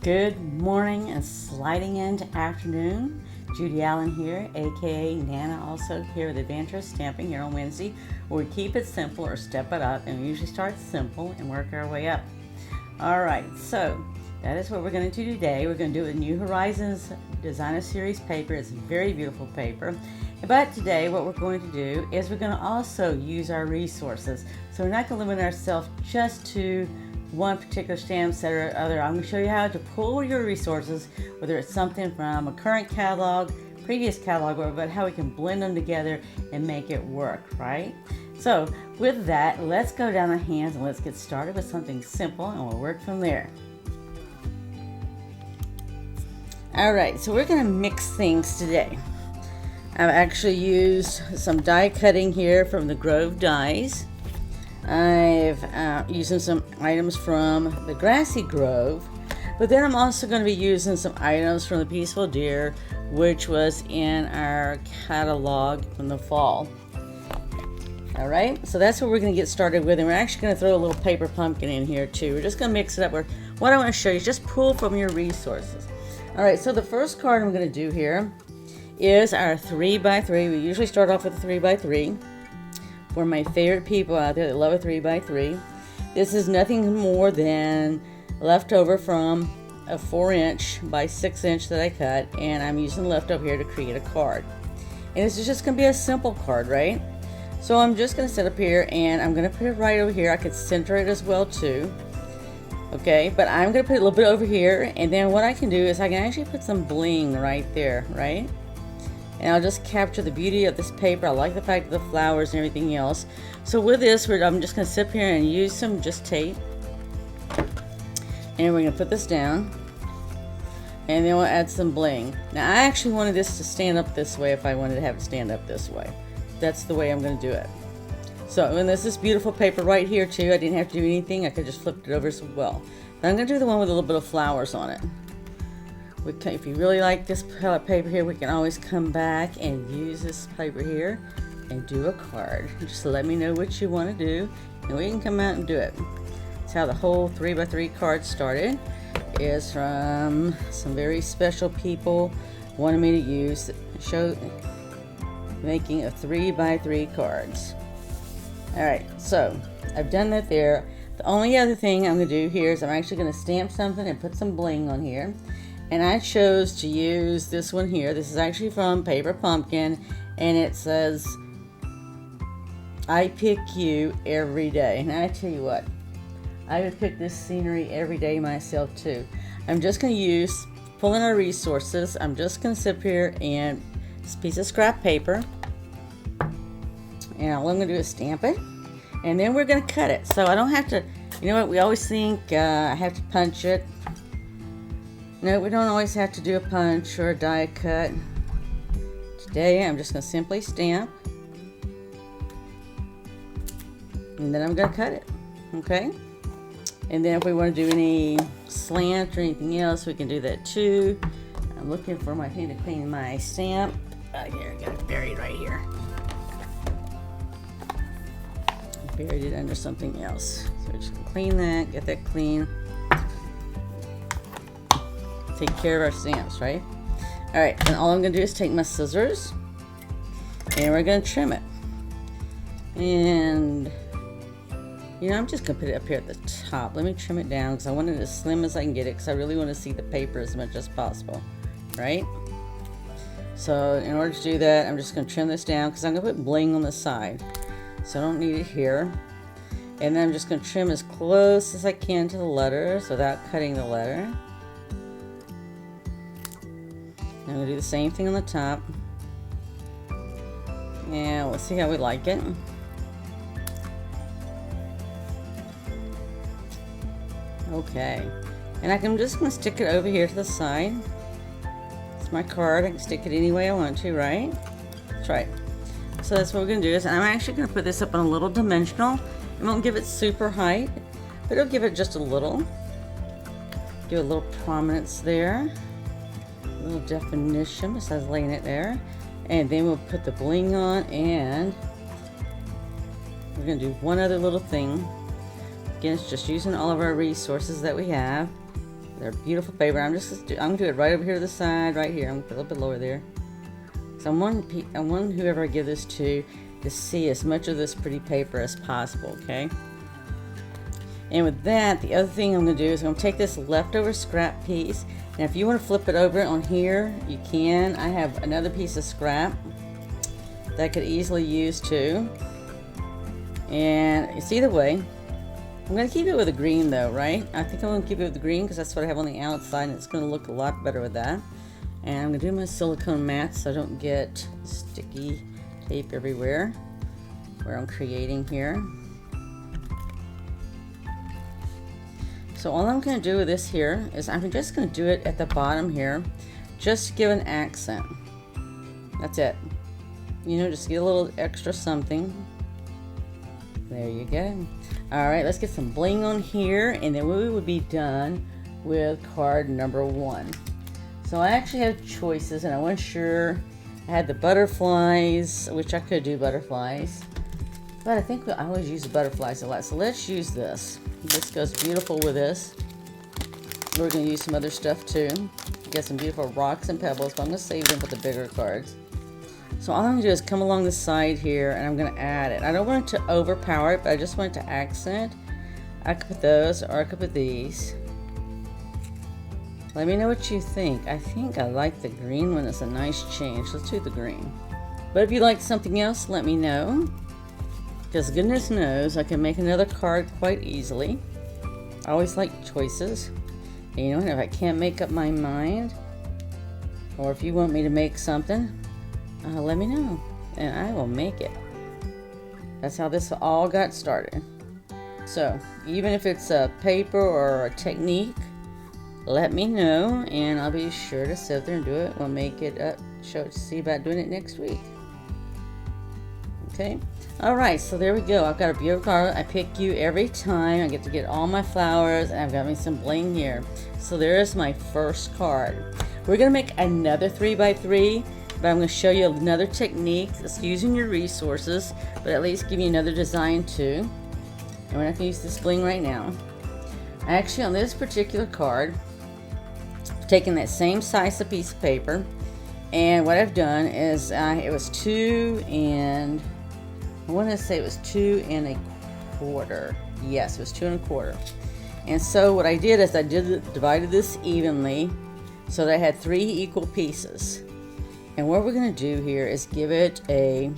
Good morning and sliding into afternoon. Judy Allen here, aka Nana, also here with Adventurous Stamping here on Wednesday, where we keep it simple or step it up, and we usually start simple and work our way up. Alright, so that is what we're going to do today. We're going to do it with New Horizons Designer Series paper. It's a very beautiful paper. But today what we're going to do is we're going to also use our resources. So we're not going to limit ourselves just to one particular stamp set or other. I'm going to show you how to pull your resources, whether it's something from a current catalog, previous catalog, or but how we can blend them together and make it work, right? So with that, let's go down the hands and let's get started with something simple and we'll work from there. Alright, so we're going to mix things today. I've actually used some die cutting here from the Grove Dies. I've using some items from the Grassy Grove, but then I'm also going to be using some items from the Peaceful Deer, which was in our catalog from the fall. Alright, so that's what we're going to get started with, and we're actually going to throw a little paper pumpkin in here too. We're just going to mix it up. What I want to show you is just pull from your resources. Alright, so the first card I'm going to do here is our 3x3. We usually start off with a 3x3. For my favorite people out there that love a 3x3. This is nothing more than leftover from a 4" by 6" that I cut, and I'm using leftover here to create a card. And this is just going to be a simple card, right? So I'm just going to sit up here and I'm going to put it right over here. I could center it as well too. Okay, but I'm going to put it a little bit over here, and then what I can do is I can actually put some bling right there, right? And I'll just capture the beauty of this paper. I like the fact of the flowers and everything else. So with this, I'm just going to sit here and use some just tape. And we're going to put this down. And then we'll add some bling. Now I actually wanted this to stand up this way if I wanted to have it stand up this way. That's the way I'm going to do it. So, and there's this beautiful paper right here too. I didn't have to do anything. I could just flip it over as well. But I'm going to do the one with a little bit of flowers on it. If you really like this palette paper here, we can always come back and use this paper here and do a card. Just let me know what you want to do and we can come out and do it. That's how the whole 3x3 card started. Is from some very special people wanted me to show making a 3x3 cards. Alright, so I've done that there. The only other thing I'm going to do here is I'm actually going to stamp something and put some bling on here. And I chose to use this one here. This is actually from Paper Pumpkin, and it says, I pick you every day. And I tell you what, I would pick this scenery every day myself too. I'm just going to pull in our resources. I'm just going to sit here and this piece of scrap paper. And all I'm going to do is stamp it. And then we're going to cut it. So I don't have to, you know what, we always think I have to punch it. No, we don't always have to do a punch or a die cut. Today I'm just going to simply stamp. And then I'm going to cut it. Okay? And then if we want to do any slant or anything else, we can do that too. I'm looking for my thing to clean my stamp. Here, I got it buried right here. Buried it under something else. So we're just going to clean that, get that clean. Take care of our stamps, right? Alright, and all I'm going to do is take my scissors and we're going to trim it. And, you know, I'm just going to put it up here at the top. Let me trim it down because I want it as slim as I can get it because I really want to see the paper as much as possible, right? So, in order to do that, I'm just going to trim this down because I'm going to put bling on the side. So I don't need it here. And then I'm just going to trim as close as I can to the letters without cutting the letter. I'm going to do the same thing on the top. And we'll see how we like it. Okay. And I'm just going to stick it over here to the side. It's my card. I can stick it any way I want to, right? That's right. So that's what we're going to do. Is I'm actually going to put this up on a little dimensional. It won't give it super height, but it'll give it just a little. Give it a little prominence there. A little definition besides laying it there. And then we'll put the bling on, and we're going to do one other little thing. Again, it's just using all of our resources that we have. They're beautiful paper. I'm gonna do it right over here to the side, right here. I'm gonna put a little bit lower there. So I want whoever I give this to see as much of this pretty paper as possible, okay? And with that, the other thing I'm going to do is I'm going to take this leftover scrap piece, and if you want to flip it over on here, you can. I have another piece of scrap that I could easily use too. And it's either way. I'm going to keep it with the green though, right? I think I'm going to keep it with the green because that's what I have on the outside, and it's going to look a lot better with that. And I'm going to do my silicone mats so I don't get sticky tape everywhere where I'm creating here. So all I'm going to do with this here is I'm just going to do it at the bottom here, just to give an accent. That's it. You know, just get a little extra something. There you go. Alright, let's get some bling on here, and then we would be done with card number 1. So I actually have choices, and I wasn't sure. I had the butterflies, which I could do butterflies, but I think I always use the butterflies a lot. So let's use this. This goes beautiful with this. We're going to use some other stuff too. Get some beautiful rocks and pebbles, but I'm going to save them for the bigger cards. So all I'm going to do is come along the side here, and I'm going to add it. I don't want it to overpower it, but I just want it to accent. I could put those, or I could put these. Let me know what you think. I think I like the green one. It's a nice change. Let's do the green. But if you like something else, let me know. Because goodness knows I can make another card quite easily. I always like choices. And you know, and if I can't make up my mind, or if you want me to make something, let me know, and I will make it. That's how this all got started. So even if it's a paper or a technique, let me know, and I'll be sure to sit there and do it. We'll make it up, see about doing it next week. Okay. Alright, so there we go. I've got a beautiful card. I pick you every time. I get to get all my flowers, and I've got me some bling here. So there's my first card. We're going to make another 3x3, but I'm going to show you another technique that's using your resources, but at least give you another design too. And we're not going to use this bling right now. Actually, on this particular card, I've taken that same size of piece of paper, and what I've done is it was 2 and I want to say it was 2 1/4. Yes, it was 2 1/4. And so what I did is I divided this evenly so that I had 3 equal pieces. And what we're going to do here is give it a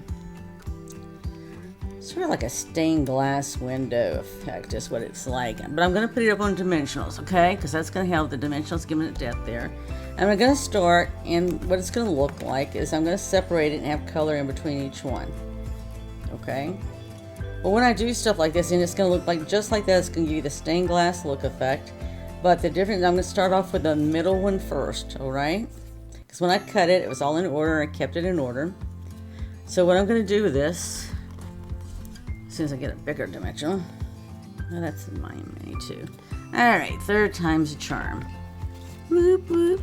sort of like a stained glass window effect is what it's like. But I'm going to put it up on dimensionals, okay? Because that's going to help the dimensionals, giving it depth there. And I'm going to start, and what it's going to look like is I'm going to separate it and have color in between each one. Okay? But when I do stuff like this, and it's going to look like just like that, it's going to give you the stained glass look effect. But the difference, I'm going to start off with the middle one first, alright? Because when I cut it, it was all in order. I kept it in order. So what I'm going to do with this, as soon as I get a bigger dimension, well, that's mine many too. Alright, 3rd time's a charm. Whoop whoop.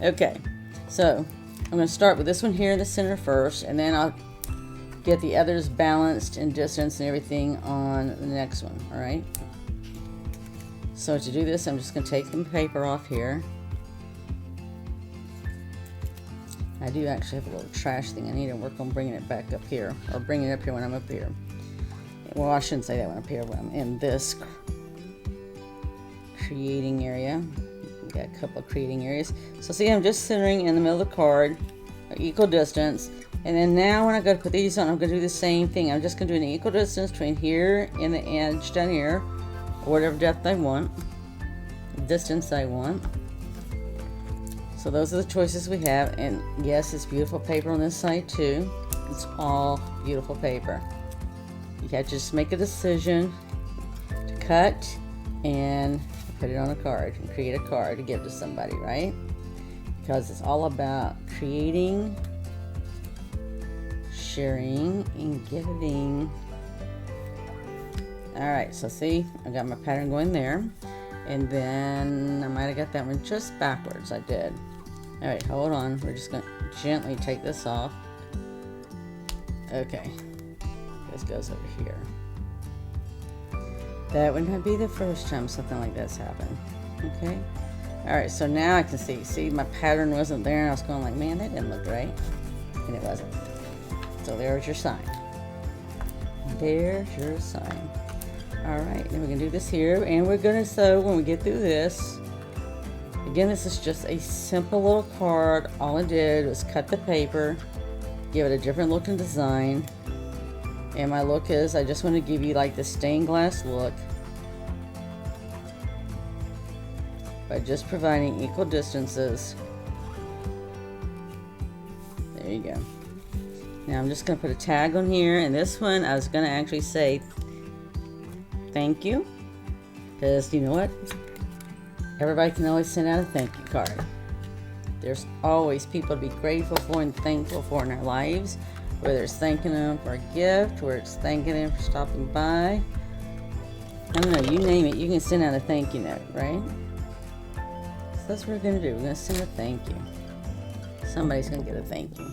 Okay, so I'm going to start with this one here in the center first, and then I'll get the others balanced in distance and everything on the next one, alright? So to do this, I'm just going to take the paper off here. I do actually have a little trash thing. I need to work on bringing it back up here, or bringing it up here when I'm up here. Well, I shouldn't say that when I'm up here, when I'm in this creating area. We've got a couple of creating areas. So see, I'm just centering in the middle of the card, equal distance. And then now when I go to put these on, I'm going to do the same thing. I'm just going to do an equal distance between here and the edge down here, or whatever depth I want, distance I want. So those are the choices we have, and yes, it's beautiful paper on this side too. It's all beautiful paper. You have to just make a decision to cut and put it on a card and create a card to give to somebody, right? Because it's all about creating, sharing, and giving. Alright, so see, I got my pattern going there, and then I might have got that one just backwards. I did. Alright, hold on. We're just going to gently take this off. Okay. This goes over here. That would not be the first time something like this happened. Okay. All right, so now I can see my pattern wasn't there, and I was going like, man, that didn't look right, and it wasn't. So there's your sign. There's your sign. All right, then we're gonna do this here, and we're gonna sew when we get through this. Again, this is just a simple little card. All I did was cut the paper, give it a different look and design. And my look is, I just want to give you like the stained glass look by just providing equal distances. There you go. Now I'm just going to put a tag on here, and this one I was going to actually say thank you, because you know what? Everybody can always send out a thank you card. There's always people to be grateful for and thankful for in our lives, whether it's thanking them for a gift, whether it's thanking them for stopping by. I don't know, you name it, you can send out a thank you note, right? So that's what we're going to do. We're going to send a thank you. Somebody's going to get a thank you.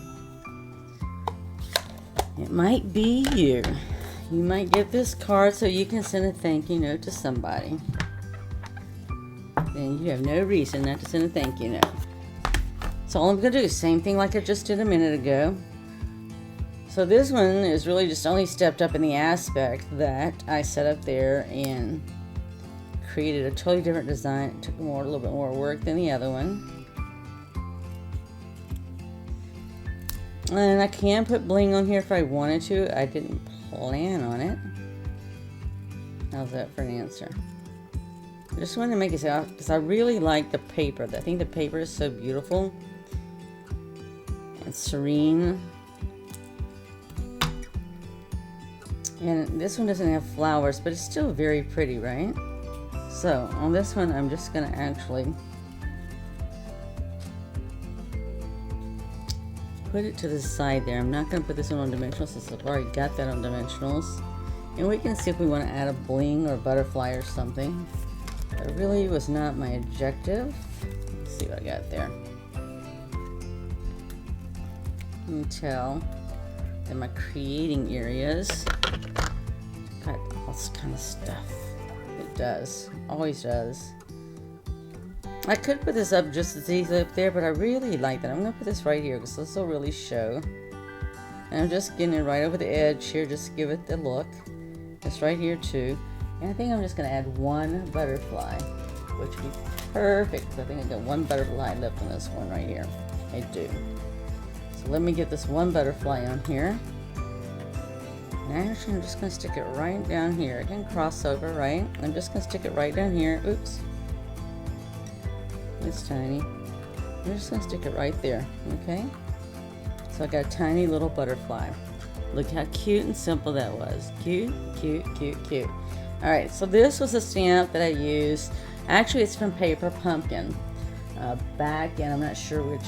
It might be you. You might get this card so you can send a thank you note to somebody. Then you have no reason not to send a thank you note. So all I'm going to do is same thing like I just did a minute ago. So this one is really just only stepped up in the aspect that I set up there and created a totally different design. It took a little bit more work than the other one. And I can put bling on here if I wanted to. I didn't plan on it. How's that for an answer? I just wanted to make it out because I really like the paper. I think the paper is so beautiful and serene. And this one doesn't have flowers, but it's still very pretty, right? So on this one, I'm just going to actually put it to the side there. I'm not going to put this one on dimensionals since I've already got that on dimensionals. And we can see if we want to add a bling or a butterfly or something. That really was not my objective. Let's see what I got there. You can tell in my creating areas, got all this kind of stuff. It does, always does. I could put this up just as easily up there, but I really like that. I'm going to put this right here because this will really show. And I'm just getting it right over the edge here, just to give it the look. It's right here too. And I think I'm just going to add one butterfly, which would be perfect because I think I got one butterfly left on this one right here. I do. So let me get this one butterfly on here. And actually I'm just going to stick it right down here. It can cross over, right? I'm just going to stick it right down here. Oops. It's tiny. I'm just going to stick it right there, okay? So I got a tiny little butterfly. Look how cute and simple that was. Cute, cute, cute, cute. Alright, so this was a stamp that I used. Actually, it's from Paper Pumpkin. Back in, I'm not sure which,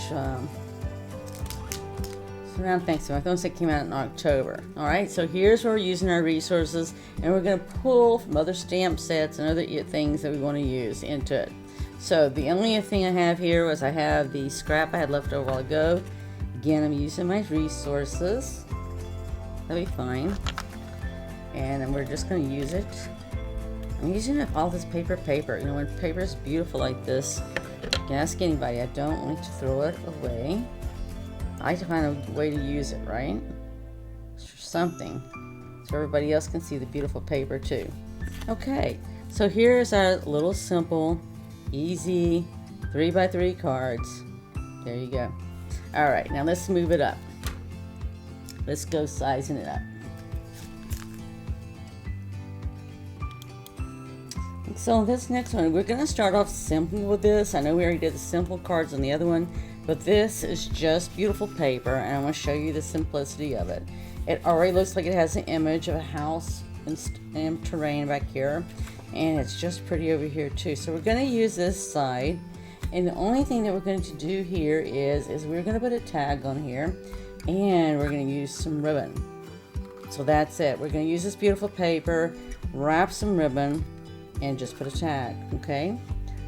it's around Thanksgiving. I think it came out in October. Alright, so here's where we're using our resources, and we're going to pull from other stamp sets and other things that we want to use into it. So the only thing I have here was I have the scrap I had left over a while ago. Again, I'm using my resources. That'll be fine. And then we're just going to use it. I'm using up all this paper. You know, when paper is beautiful like this, you can ask anybody. I don't want to throw it away. I like to find a way to use it, right? For something. So everybody else can see the beautiful paper too. Okay, so here's our little simple, easy 3x3 cards. There you go. All right, now let's move it up. Let's go sizing it up. So this next one, we're going to start off simple with this. I know we already did the simple cards on the other one, but this is just beautiful paper, and I want to show you the simplicity of it. It already looks like it has an image of a house and terrain back here, and it's just pretty over here too. So we're going to use this side, and the only thing that we're going to do here is we're going to put a tag on here, and we're going to use some ribbon. So that's it. We're going to use this beautiful paper, wrap some ribbon, and just put a tag. Okay,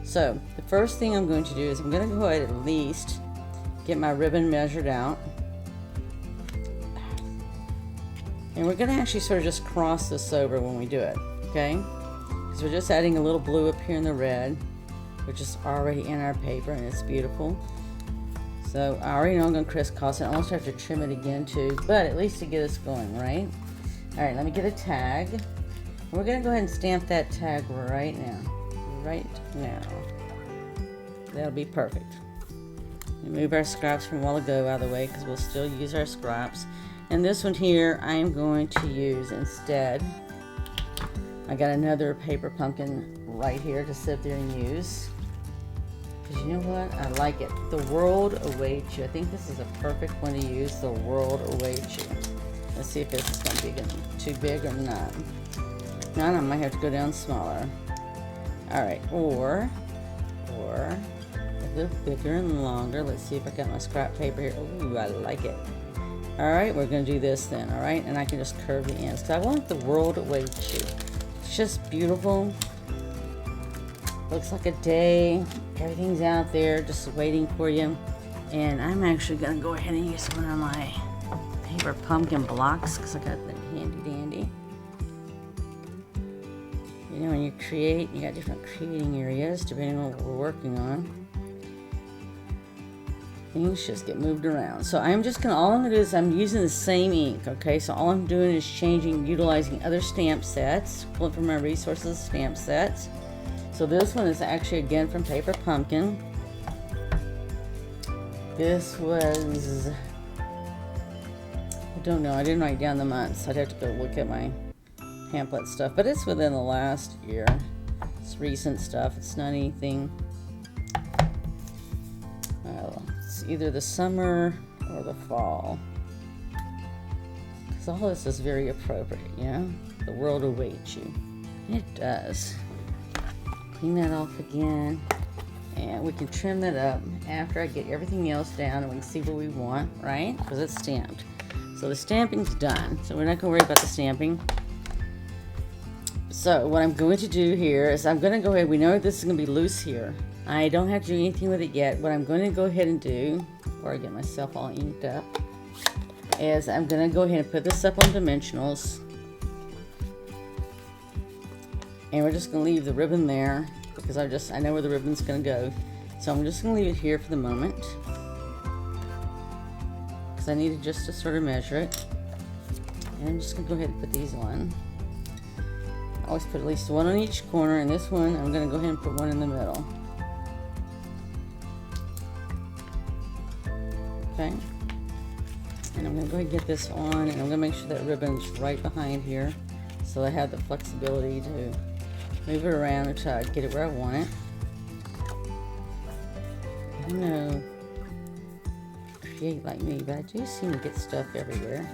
so the first thing I'm going to do is I'm going to go ahead and at least get my ribbon measured out, and we're going to actually sort of just cross this over when we do it, okay, because we're just adding a little blue up here in the red, which is already in our paper, and it's beautiful. So I already know I'm going to crisscross it. I almost have to trim it again too, but at least to get us going, right? All right, let me get a tag. We're going to go ahead and stamp that tag right now. Right now. That'll be perfect. Move our scraps from a while ago out of the way because we'll still use our scraps. And this one here I am going to use instead. I got another paper pumpkin right here to sit there and use. Because you know what? I like it. The world awaits you. I think this is a perfect one to use. The world awaits you. Let's see if this is going to be too big or not. If not, I might have to go down smaller. Alright, or a little bigger and longer. Let's see if I got my scrap paper here. Ooh, I like it. Alright, we're going to do this then, alright? And I can just curve the ends. Because I want the world awaits you. It's just beautiful. Looks like a day. Everything's out there just waiting for you. And I'm actually going to go ahead and use one of my paper pumpkin blocks because I got them handy dandy. You know, when you create, you got different creating areas depending on what we're working on. Things just get moved around. So I'm just going to, all I'm going to do is I'm using the same ink, okay? So all I'm doing is utilizing other stamp sets, pulling from my resources stamp sets. So this one is actually again from Paper Pumpkin. This was, I don't know, I didn't write down the months. I'd have to go look at my pamphlet stuff, but it's within the last year. It's recent stuff. It's not anything. It's either the summer or the fall. Because all this is very appropriate, you know? The world awaits you. It does. Clean that off again. And we can trim that up after I get everything else down and we can see what we want, right? Because it's stamped. So the stamping's done. So we're not going to worry about the stamping. So what I'm going to do here is I'm going to go ahead. We know this is going to be loose here. I don't have to do anything with it yet. What I'm going to go ahead and do, before I get myself all inked up, is I'm going to go ahead and put this up on dimensionals. And we're just going to leave the ribbon there because I know where the ribbon's going to go. So I'm just going to leave it here for the moment. Because I needed just to sort of measure it. And I'm just going to go ahead and put these on. I always put at least one on each corner, and this one I'm going to go ahead and put one in the middle. Okay, and I'm going to go ahead and get this on, and I'm going to make sure that ribbon's right behind here so I have the flexibility to move it around and try to get it where I want it. I don't know, create like me, but I do seem to get stuff everywhere.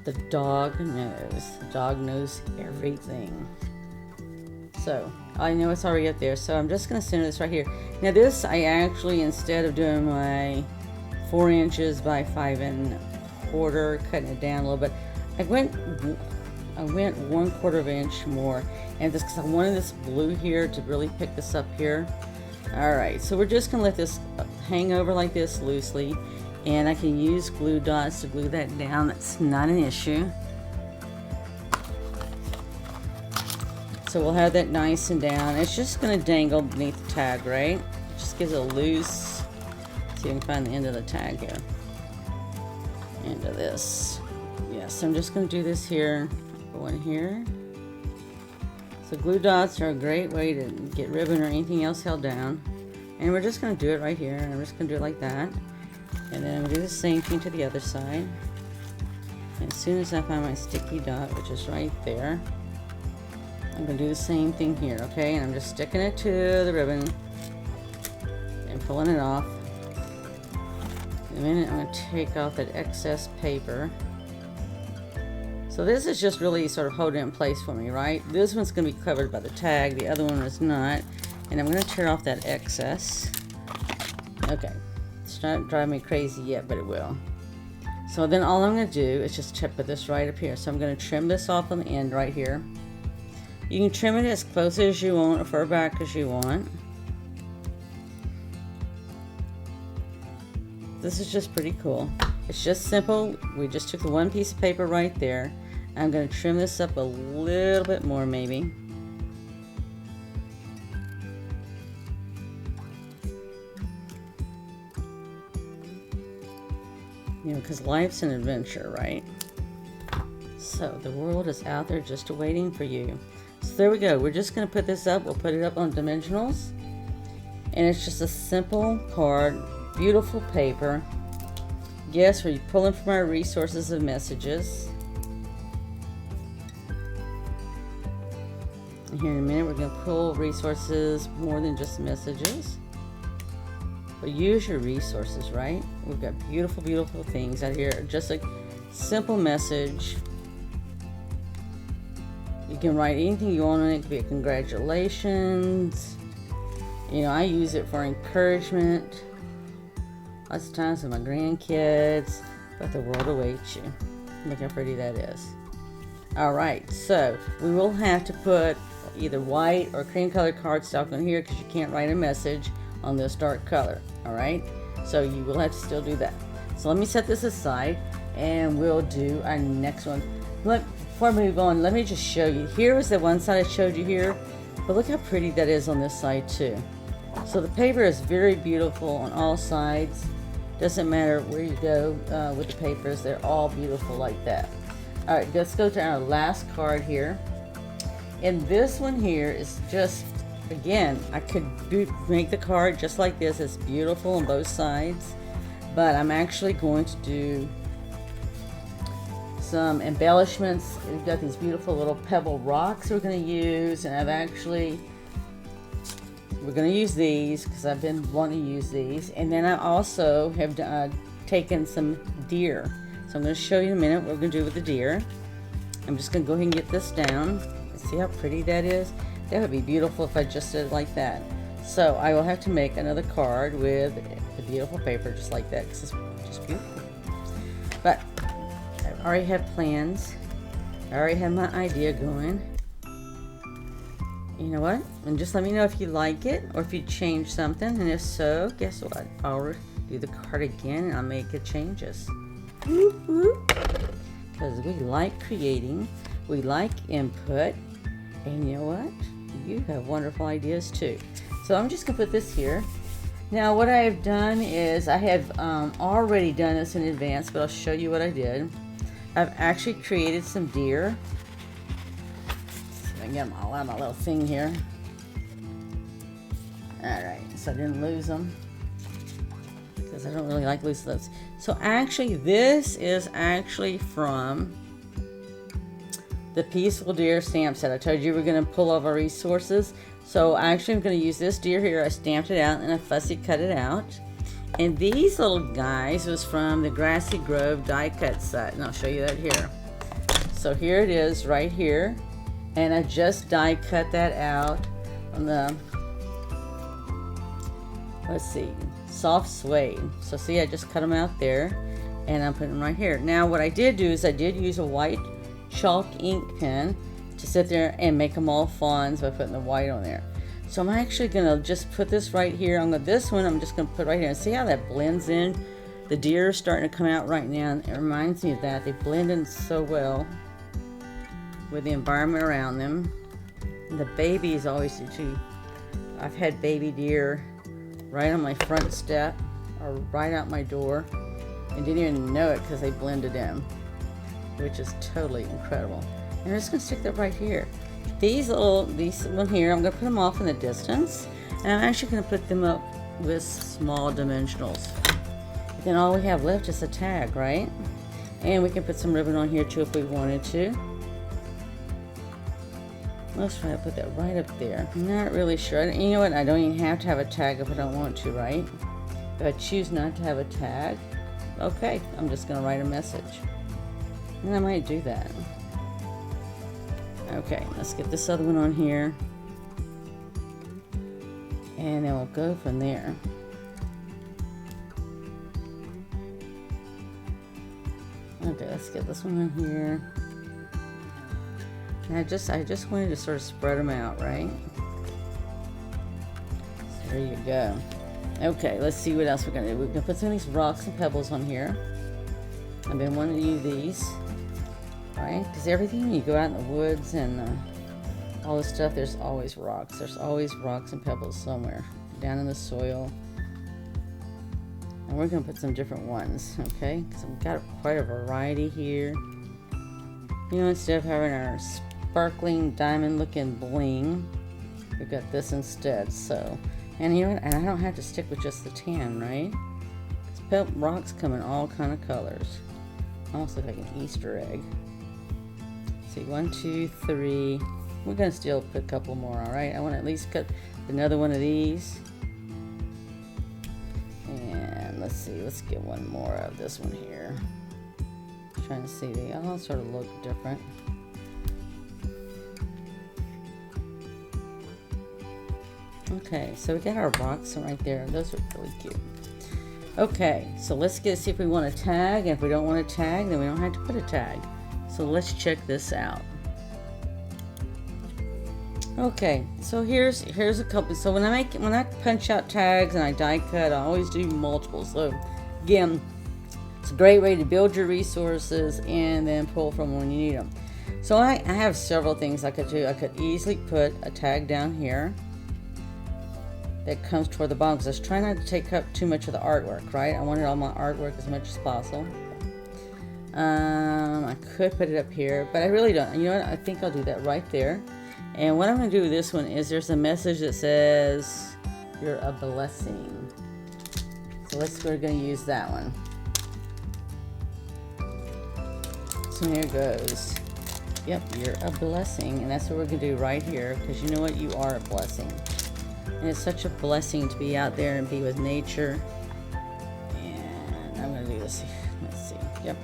The dog knows. The dog knows everything. So I know it's already up there, so I'm just going to center this right here. Now this, I actually, instead of doing my 4 inches by 5 1/4, cutting it down a little bit, I went 1/4 inch more, and just because I wanted this blue here to really pick this up here. All right, so we're just going to let this hang over like this loosely, and I can use glue dots to glue that down. That's not an issue. So we'll have that nice and down. It's just going to dangle beneath the tag, right? It just gives it a loose. See if you can find the end of the tag here. End of this. Yes, I'm just going to do this here. Go in here. So glue dots are a great way to get ribbon or anything else held down. And we're just going to do it right here. And I'm just going to do it like that. And then we'll do the same thing to the other side. And as soon as I find my sticky dot, which is right there, I'm going to do the same thing here, okay? And I'm just sticking it to the ribbon and pulling it off. In a minute, I'm going to take off that excess paper. So this is just really sort of holding it in place for me, right? This one's going to be covered by the tag. The other one is not. And I'm going to tear off that excess. Okay. It's not driving me crazy yet, but it will. So then all I'm going to do is just put this right up here. So I'm going to trim this off on the end right here. You can trim it as close as you want or far back as you want. This is just pretty cool. It's just simple. We just took the one piece of paper right there. I'm going to trim this up a little bit more maybe. You know, because life's an adventure, right? So the world is out there just waiting for you. So there we go. We're just going to put this up. We'll put it up on dimensionals. And it's just a simple card, beautiful paper. Yes, we're pulling from our resources of messages. And here in a minute, we're going to pull resources more than just messages. But use your resources, right? We've got beautiful, beautiful things out here. Just a simple message. You can write anything you want on it. It could be a congratulations. You know, I use it for encouragement. Lots of times with my grandkids. But the world awaits you. Look how pretty that is. Alright, so we will have to put either white or cream colored cardstock on here because you can't write a message on this dark color. Alright, so you will have to still do that. So let me set this aside and we'll do our next one. Before I move on, let me just show you. Here is the one side I showed you here, but look how pretty that is on this side too. So the paper is very beautiful on all sides. Doesn't matter where you go with the papers, they're all beautiful like that. Alright, let's go to our last card here. And this one here is just, again, I could make the card just like this. It's beautiful on both sides, but I'm actually going to do some embellishments. We've got these beautiful little pebble rocks we're going to use, and we're going to use these because I've been wanting to use these. And then I also have taken some deer. So I'm going to show you in a minute what we're going to do with the deer. I'm just going to go ahead and get this down. See how pretty that is? That would be beautiful if I just did it like that. So I will have to make another card with the beautiful paper just like that because it's just beautiful. But I already have plans. I already have my idea going. You know what? And just let me know if you like it or if you change something. And if so, guess what? I'll do the card again and I'll make the changes. Because we like creating. We like input. And you know what? You have wonderful ideas too. So I'm just going to put this here. Now what I have done is I have already done this in advance, but I'll show you what I did. I've actually created some deer. So I get them all out of my little thing here. Alright, so I didn't lose them because I don't really like losing those. So actually this is actually from the Peaceful Deer stamp set. I told you we're going to pull all our resources. So actually I'm going to use this deer here. I stamped it out and I fussy cut it out. And these little guys was from the Grassy Grove die cut set. And I'll show you that here. So here it is right here. And I just die cut that out on the, let's see, soft suede. So see, I just cut them out there and I'm putting them right here. Now what I did do is I did use a white chalk ink pen to sit there and make them all fawns by putting the white on there. So I'm actually gonna just put this right here. This one I'm just gonna put right here and see how that blends in. The deer are starting to come out right now and it reminds me of that. They blend in so well with the environment around them. And the babies always do too. I've had baby deer right on my front step or right out my door and didn't even know it because they blended in, which is totally incredible. And I'm just going to stick that right here. These one here, I'm going to put them off in the distance, and I'm actually going to put them up with small dimensionals. Then all we have left is a tag, right? And we can put some ribbon on here too if we wanted to. Let's try to put that right up there. I'm not really sure. You know what? I don't even have to have a tag if I don't want to, right? If I choose not to have a tag, okay, I'm just going to write a message. And I might do that. Okay, let's get this other one on here. And then we'll go from there. Okay, let's get this one on here. And I just wanted to sort of spread them out, right? So there you go. Okay, let's see what else we're going to do. We're going to put some of these rocks and pebbles on here. I've been wanting to use these. Right? Because everything, when you go out in the woods and all this stuff, there's always rocks. There's always rocks and pebbles somewhere down in the soil. And we're going to put some different ones, okay? Because we've got quite a variety here. You know, instead of having our sparkling diamond looking bling, we've got this instead. So, and you know what? And I don't have to stick with just the tan, right? Because rocks come in all kind of colors. Almost look like an Easter egg. See, 1, 2, 3. We're going to still put a couple more, all right? I want to at least cut another one of these. And let's see, let's get one more of this one here. Trying to see, they all sort of look different. Okay, so we got our rocks right there. Those are really cute. Okay, so let's see if we want a tag. And if we don't want a tag, then we don't have to put a tag. So let's check this out. Okay, so here's a couple. So when I punch out tags and I die cut, I always do multiples. So again, it's a great way to build your resources and then pull from when you need them. So I have several things I could do. I could easily put a tag down here that comes toward the bottom, because I was trying not to take up too much of the artwork, right? I wanted all my artwork as much as possible. I could put it up here, but I really don't. You know what? I think I'll do that right there. And what I'm going to do with this one is there's a message that says, "You're a blessing." So we're going to use that one. So here goes. Yep, you're a blessing. And that's what we're going to do right here, because you know what? You are a blessing. And it's such a blessing to be out there and be with nature. And I'm going to do this. Let's see. Yep.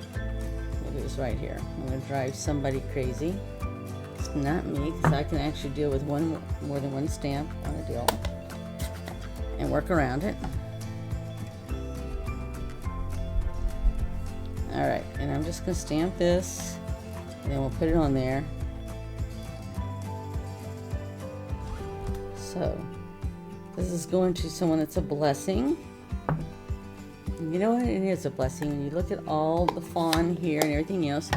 We'll do this right here. I'm going to drive somebody crazy. It's not me, because I can actually deal with more than one stamp on a deal. And work around it. Alright, and I'm just going to stamp this. And then we'll put it on there. So, this is going to someone that's a blessing. You know what? It is a blessing when you look at all the fawn here and everything else.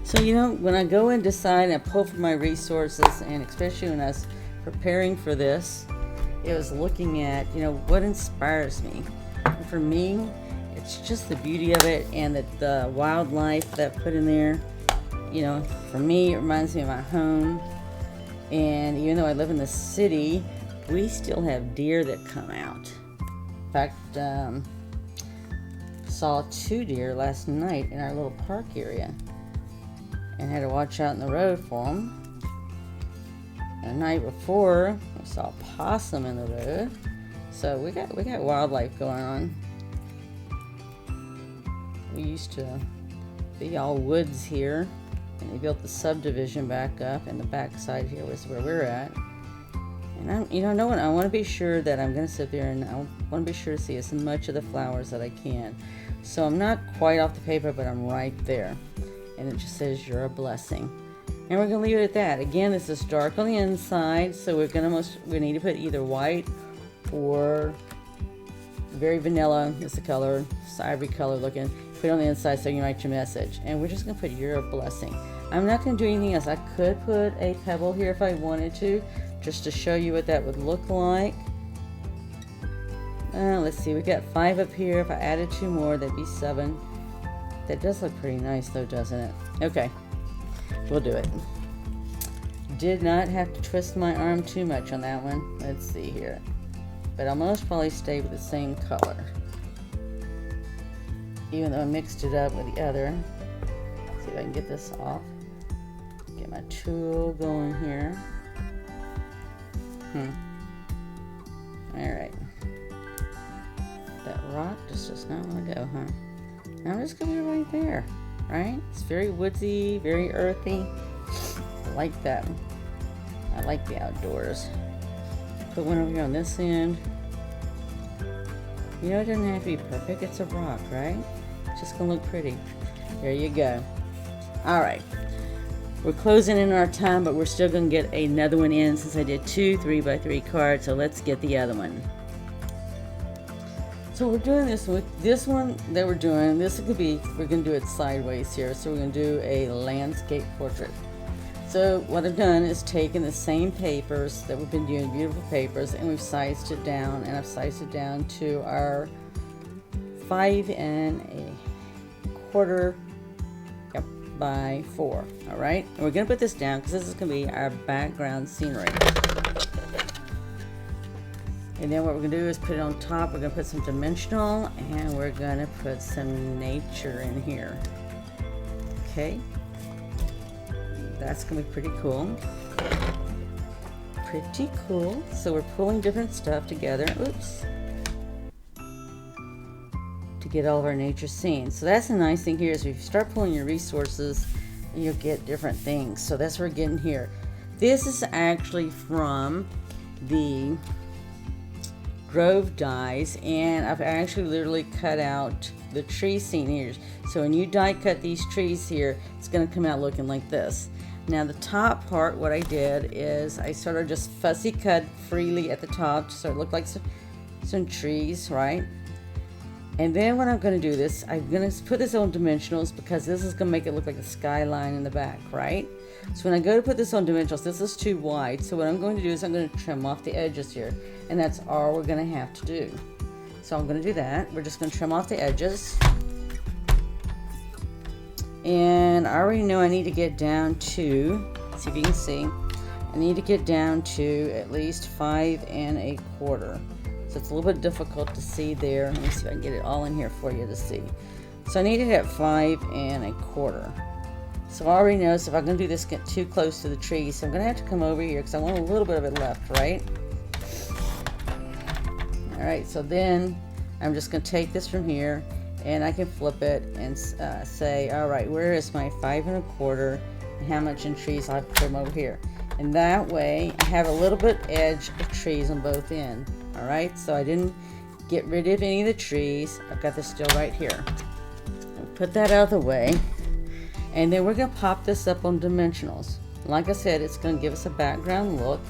So, you know, when I go and decide and pull from my resources, and especially when I was preparing for this, it was looking at, you know, what inspires me. And for me, it's just the beauty of it and the wildlife that I put in there. You know, for me, it reminds me of my home. And even though I live in the city, we still have deer that come out. In fact, saw 2 deer last night in our little park area, and had to watch out in the road for them. And the night before, we saw a possum in the road. So we got wildlife going on. We used to be all woods here, and they built the subdivision back up, and the back side here was where we're at. And I want to be sure that I'm going to sit there, and I want to be sure to see as much of the flowers that I can. So I'm not quite off the paper, but I'm right there. And it just says, "You're a blessing." And we're going to leave it at that. Again, this is dark on the inside, so we need to put either white or very vanilla is the color, it's ivory color looking. Put it on the inside so you write your message. And we're just going to put, "You're a blessing." I'm not going to do anything else. I could put a pebble here if I wanted to, just to show you what that would look like. Let's see, we got 5 up here. If I added 2 more, that'd be 7. That does look pretty nice though, doesn't it? Okay, we'll do it. Did not have to twist my arm too much on that one. Let's see here. But I'll most probably stay with the same color, even though I mixed it up with the other. Let's see if I can get this off. Get my tool going here. Alright. That rock just does not want to go, huh? I'm just going to be right there, right? It's very woodsy, very earthy. I like that. I like the outdoors. Put one over here on this end. You know, it doesn't have to be perfect. It's a rock, right? It's just going to look pretty. There you go. Alright. We're closing in our time, but we're still going to get another one in since I did 2 3x3 cards. So let's get the other one. So we're doing this with this one that we're doing. This could be, we're going to do it sideways here. So we're going to do a landscape portrait. So what I've done is taken the same papers that we've been doing, beautiful papers, and we've sized it down. And I've sized it down to our 5 1/4, yep, by 4. All right, and we're gonna put this down because this is gonna be our background scenery. And then what we're gonna do is put it on top. We're gonna put some dimensional, and we're gonna put some nature in here. Okay, that's gonna be pretty cool. Pretty cool. So we're pulling different stuff together. Oops. To get all of our nature scenes. So that's the nice thing here is if you start pulling your resources, you'll get different things. So that's what we're getting here. This is actually from the Grove dies, and I've actually literally cut out the tree scene here. So when you die cut these trees here, it's going to come out looking like this. Now the top part, what I did is I sort of just fussy cut freely at the top so it looked like some trees, right? And then what I'm going to do this, I'm going to put this on dimensionals because this is going to make it look like a skyline in the back, right? So when I go to put this on dimensionals, this is too wide. So what I'm going to do is I'm going to trim off the edges here. And that's all we're going to have to do. So I'm going to do that. We're just going to trim off the edges. And I already know I need to get down to, let's see if you can see, I need to get down to at least 5 1/4. So it's a little bit difficult to see there. Let me see if I can get it all in here for you to see. So I need it at 5 1/4. So I already know, so if I'm going to do this, get too close to the tree, so I'm going to have to come over here because I want a little bit of it left, right? Alright, so then I'm just going to take this from here and I can flip it and say, alright, where is my 5 1/4 and how much in trees I put them over here. And that way I have a little bit edge of trees on both ends. Alright, so I didn't get rid of any of the trees. I've got this still right here. I'll put that out of the way. And then we're going to pop this up on dimensionals. Like I said, it's going to give us a background look.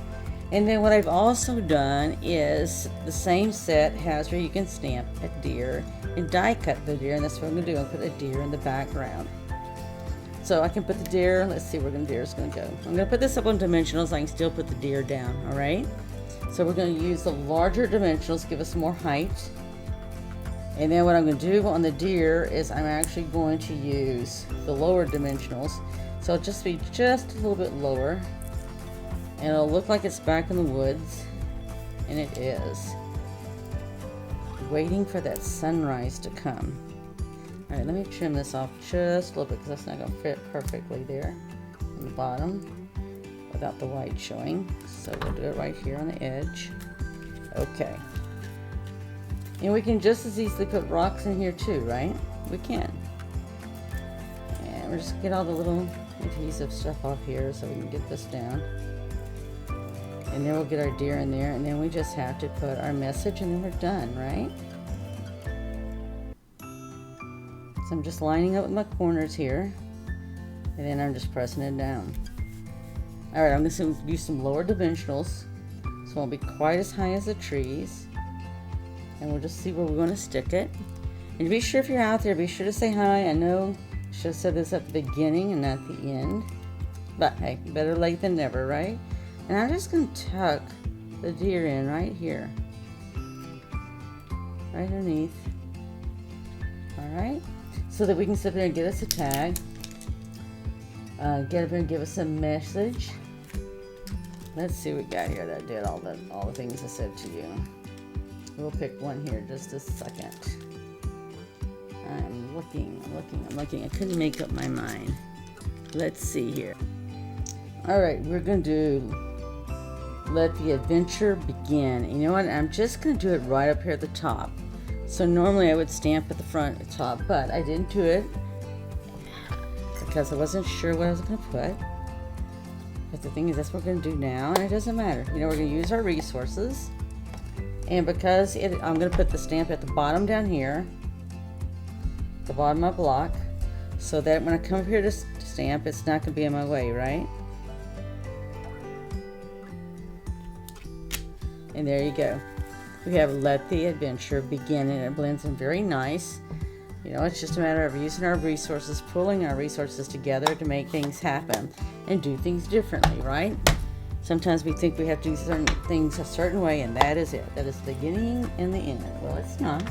And then what I've also done is the same set has where you can stamp a deer and die cut the deer. And that's what I'm going to do. I'll put a deer in the background. So I can put the deer, let's see where the deer is going to go. I'm going to put this up on dimensionals. I can still put the deer down, all right? So we're going to use the larger dimensionals, give us more height. And then what I'm going to do on the deer is I'm actually going to use the lower dimensionals. So it'll just be just a little bit lower. And it'll look like it's back in the woods. And it is. Waiting for that sunrise to come. Alright, let me trim this off just a little bit because that's not going to fit perfectly there on the bottom without the white showing. So we'll do it right here on the edge. Okay. And we can just as easily put rocks in here too, right? We can. And we're just get all the little adhesive stuff off here so we can get this down. And then we'll get our deer in there, and then we just have to put our message, and then we're done, right? So I'm just lining up with my corners here, and then I'm just pressing it down. Alright, I'm going to use some lower dimensionals, so it won't be quite as high as the trees. And we'll just see where we're going to stick it. And be sure if you're out there, be sure to say hi. I know I should have said this at the beginning and not the end. But hey, better late than never, right? And I'm just going to tuck the deer in right here. Right underneath. Alright? So that we can sit there and get us a tag. Get up here and give us a message. Let's see what we got here that did all the things I said to you. We'll pick one here just a second. I'm looking. I couldn't make up my mind. Let's see here. Alright, we're going to do Let the Adventure Begin. You know what? I'm just going to do it right up here at the top. So normally I would stamp at the front at the top, but I didn't do it because I wasn't sure what I was going to put. But the thing is, that's what we're going to do now, and it doesn't matter. You know, we're going to use our resources. And because I'm going to put the stamp at the bottom down here, the bottom of my block, so that when I come up here to stamp, it's not going to be in my way, right? And there you go. We have Let the Adventure Begin, and it blends in very nice. You know, it's just a matter of using our resources, pulling our resources together to make things happen and do things differently, right? Sometimes we think we have to do certain things a certain way, and that is it. That is the beginning and the end. Well, it's not.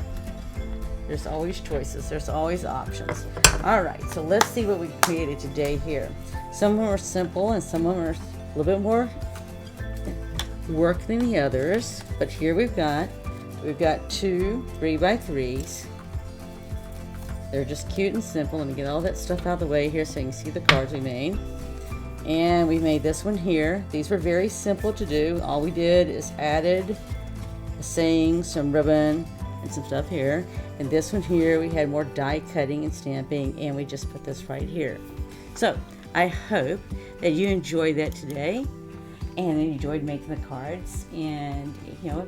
There's always choices. There's always options. All right, so let's see what we created today here. Some of them are simple and some of them are a little bit more work than the others. But here we've got 2 3x3s. They're just cute and simple. Let me get all that stuff out of the way here so you can see the cards we made. And we made this one here. These were very simple to do. All we did is added a saying, some ribbon, and some stuff here. And this one here, we had more die cutting and stamping, and we just put this right here. So I hope that you enjoyed that today and enjoyed making the cards. And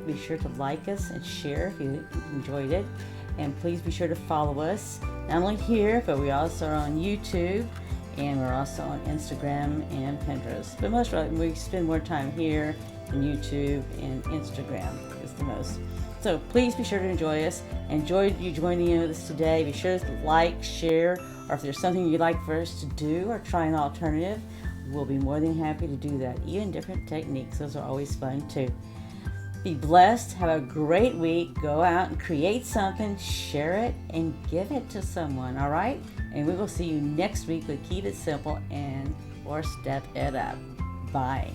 be sure to like us and share if you enjoyed it. And please be sure to follow us, not only here, but we also are on YouTube, and we're also on Instagram and Pinterest. But most of we spend more time here on YouTube, and Instagram is the most. So please be sure to enjoy us. Enjoyed you joining us today. Be sure to like, share, or if there's something you'd like for us to do or try an alternative, we'll be more than happy to do that. Even different techniques, those are always fun too. Be blessed. Have a great week. Go out and create something, share it, and give it to someone, all right? And we will see you next week with Keep It Simple or Step It Up. Bye.